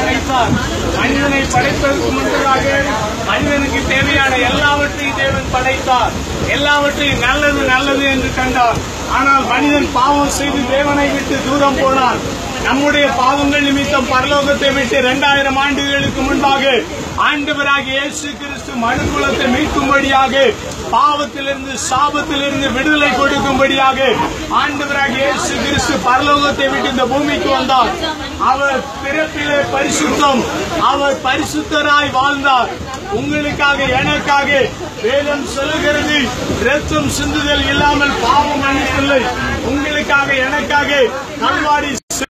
படைத்தார். மனிதனை படைப்பதற்கு முன்பதாக மனிதனுக்கு தேவையான எல்லாவற்றையும் தேவன் படைத்தார். எல்லாவற்றையும் நல்லது நல்லது என்று கண்டார். ஆனால் மனிதன் பாவம் செய்து தேவனை விட்டு தூரம் போனான். நம்முடைய பாவங்கள் நிமித்தம் பரலோகத்தை விட்டு 2000 ஆண்டுகளுக்கு முன்பாக ஆண்டவராகிய இயேசு கிறிஸ்து மனுக்குலத்தை மீட்கும்படியாக, பாவத்திலிருந்து சாபத்திலிருந்து விடுதலை கொடுக்கும்படியாக ஆண்டவராகிய இயேசு கிறிஸ்து பரலோகத்தை விட்டு இந்த பூமிக்கு வந்தார். அவர் பிறப்பிலே பரிசுத்தம், அவர் பரிசுத்தராய் வாழ்ந்தார். உங்களுக்காக எனக்காக வேதம் சொல்லுகிறது, இரத்தம் சிந்துதல் இல்லாமல் பாவம் மன்னிப்பில்லை. உங்களுக்காக எனக்காக கல்வாரி